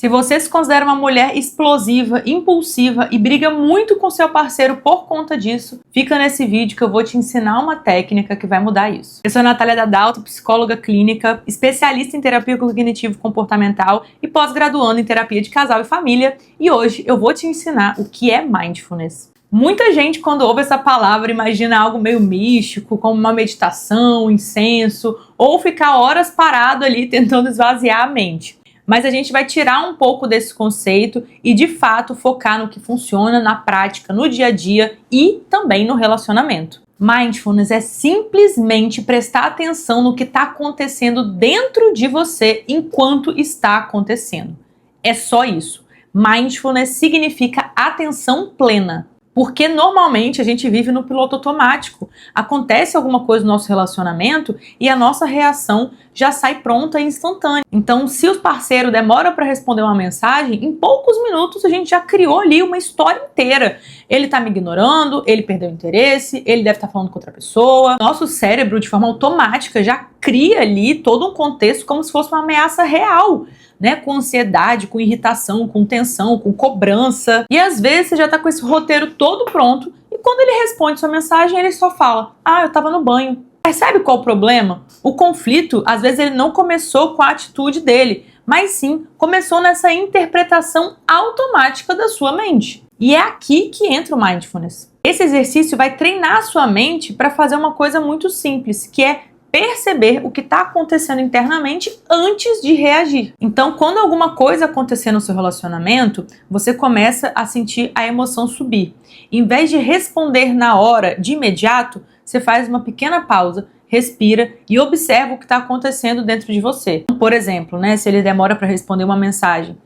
Se você se considera uma mulher explosiva, impulsiva e briga muito com seu parceiro por conta disso, fica nesse vídeo que eu vou te ensinar uma técnica que vai mudar isso. Eu sou a Natália Dadalto, psicóloga clínica, especialista em terapia cognitivo-comportamental e pós-graduando em terapia de casal e família, e hoje eu vou te ensinar o que é Mindfulness. Muita gente, quando ouve essa palavra, imagina algo meio místico, como uma meditação, incenso, ou ficar horas parado ali tentando esvaziar a mente. Mas a gente vai tirar um pouco desse conceito e, de fato, focar no que funciona na prática, no dia a dia e também no relacionamento. Mindfulness é simplesmente prestar atenção no que está acontecendo dentro de você enquanto está acontecendo. É só isso. Mindfulness significa atenção plena. Porque normalmente a gente vive no piloto automático. Acontece alguma coisa no nosso relacionamento e a nossa reação já sai pronta e instantânea. Então, se o parceiro demora para responder uma mensagem, em poucos minutos a gente já criou ali uma história inteira. Ele tá me ignorando, ele perdeu o interesse, ele deve estar falando com outra pessoa. Nosso cérebro, de forma automática, já cria ali todo um contexto como se fosse uma ameaça real, né? Com ansiedade, com irritação, com tensão, com cobrança. E às vezes você já tá com esse roteiro todo pronto e quando ele responde sua mensagem, ele só fala: "Ah, eu tava no banho". Percebe qual o problema? O conflito, às vezes, ele não começou com a atitude dele, mas sim começou nessa interpretação automática da sua mente. E é aqui que entra o Mindfulness. Esse exercício vai treinar a sua mente para fazer uma coisa muito simples, que é perceber o que está acontecendo internamente antes de reagir. Então, quando alguma coisa acontecer no seu relacionamento, você começa a sentir a emoção subir. Em vez de responder na hora, de imediato, você faz uma pequena pausa, respira e observa o que está acontecendo dentro de você. Por exemplo, né, se ele demora para responder uma mensagem.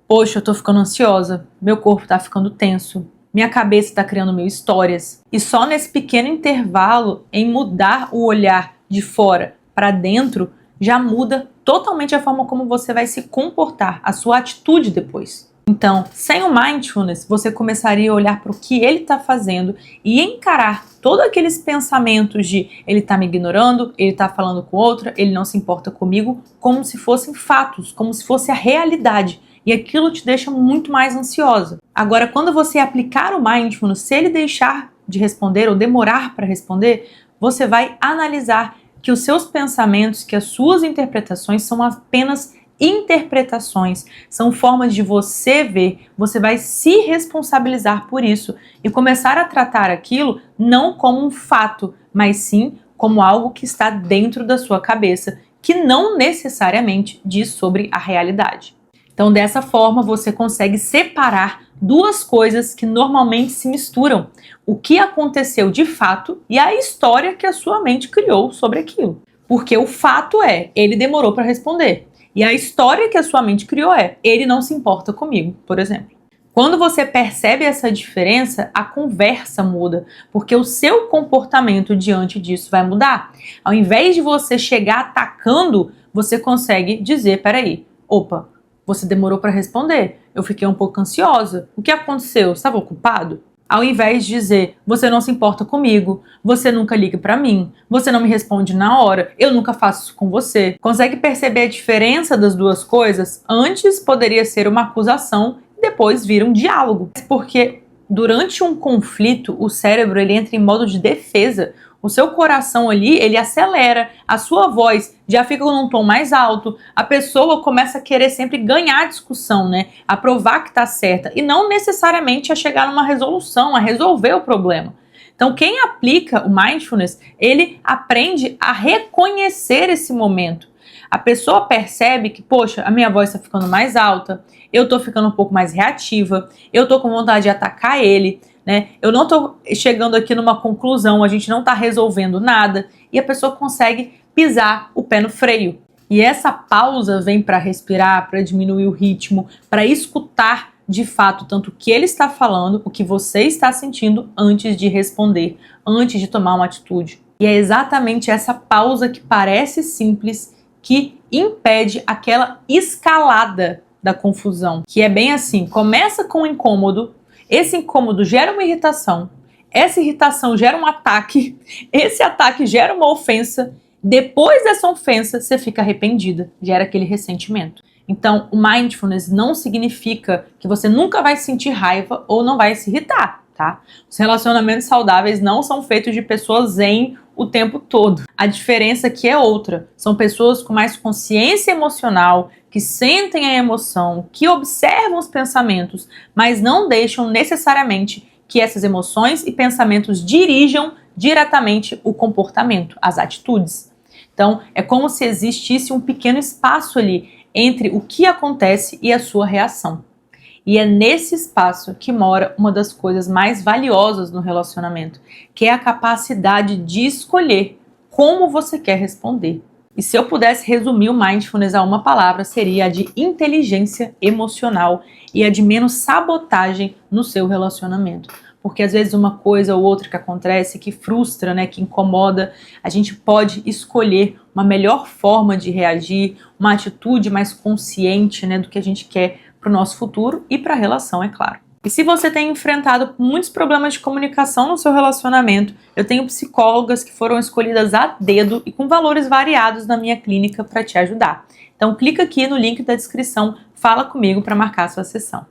Poxa, eu tô ficando ansiosa, meu corpo tá ficando tenso, minha cabeça tá criando mil histórias. E só nesse pequeno intervalo, em mudar o olhar de fora para dentro, já muda totalmente a forma como você vai se comportar, a sua atitude depois. Então, sem o Mindfulness, você começaria a olhar para o que ele está fazendo e encarar todos aqueles pensamentos de ele está me ignorando, ele está falando com outra, ele não se importa comigo, como se fossem fatos, como se fosse a realidade. E aquilo te deixa muito mais ansiosa. Agora, quando você aplicar o Mindfulness, se ele deixar de responder ou demorar para responder, você vai analisar que os seus pensamentos, que as suas interpretações são apenas interpretações, são formas de você ver, você vai se responsabilizar por isso e começar a tratar aquilo não como um fato, mas sim como algo que está dentro da sua cabeça, que não necessariamente diz sobre a realidade. Então, dessa forma, você consegue separar duas coisas que normalmente se misturam: o que aconteceu de fato e a história que a sua mente criou sobre aquilo. Porque o fato é, ele demorou para responder. E a história que a sua mente criou é, ele não se importa comigo, por exemplo. Quando você percebe essa diferença, a conversa muda, porque o seu comportamento diante disso vai mudar. Ao invés de você chegar atacando, você consegue dizer, peraí, opa, você demorou para responder, eu fiquei um pouco ansiosa, o que aconteceu? Você estava ocupado? Ao invés de dizer, você não se importa comigo, você nunca liga pra mim, você não me responde na hora, eu nunca faço isso com você. Consegue perceber a diferença das duas coisas? Antes poderia ser uma acusação e depois vira um diálogo. Porque durante um conflito, o cérebro ele entra em modo de defesa. O seu coração ali, ele acelera, a sua voz já fica num tom mais alto, a pessoa começa a querer sempre ganhar a discussão, né? A provar que tá certa e não necessariamente a chegar numa resolução, a resolver o problema. Então, quem aplica o Mindfulness, ele aprende a reconhecer esse momento. A pessoa percebe que, poxa, a minha voz está ficando mais alta, eu tô ficando um pouco mais reativa, eu tô com vontade de atacar ele, né? Eu não tô chegando aqui numa conclusão, a gente não tá resolvendo nada e a pessoa consegue pisar o pé no freio. E essa pausa vem para respirar, para diminuir o ritmo, para escutar de fato tanto o que ele está falando, o que você está sentindo antes de responder, antes de tomar uma atitude. E é exatamente essa pausa que parece simples que impede aquela escalada da confusão, que é bem assim, começa com um incômodo, esse incômodo gera uma irritação, essa irritação gera um ataque, esse ataque gera uma ofensa, depois dessa ofensa você fica arrependida, gera aquele ressentimento. Então, o mindfulness não significa que você nunca vai sentir raiva ou não vai se irritar, tá? Os relacionamentos saudáveis não são feitos de pessoas zen o tempo todo. A diferença aqui é outra. São pessoas com mais consciência emocional, que sentem a emoção, que observam os pensamentos, mas não deixam necessariamente que essas emoções e pensamentos dirijam diretamente o comportamento, as atitudes. Então, é como se existisse um pequeno espaço ali entre o que acontece e a sua reação. E é nesse espaço que mora uma das coisas mais valiosas no relacionamento, que é a capacidade de escolher como você quer responder. E se eu pudesse resumir o mindfulness a uma palavra, seria a de inteligência emocional e a de menos sabotagem no seu relacionamento. Porque às vezes uma coisa ou outra que acontece, que frustra, né, que incomoda, a gente pode escolher uma melhor forma de reagir, uma atitude mais consciente, né, do que a gente quer para o nosso futuro e para a relação, é claro. E se você tem enfrentado muitos problemas de comunicação no seu relacionamento, eu tenho psicólogas que foram escolhidas a dedo e com valores variados na minha clínica para te ajudar. Então clica aqui no link da descrição, fala comigo para marcar a sua sessão.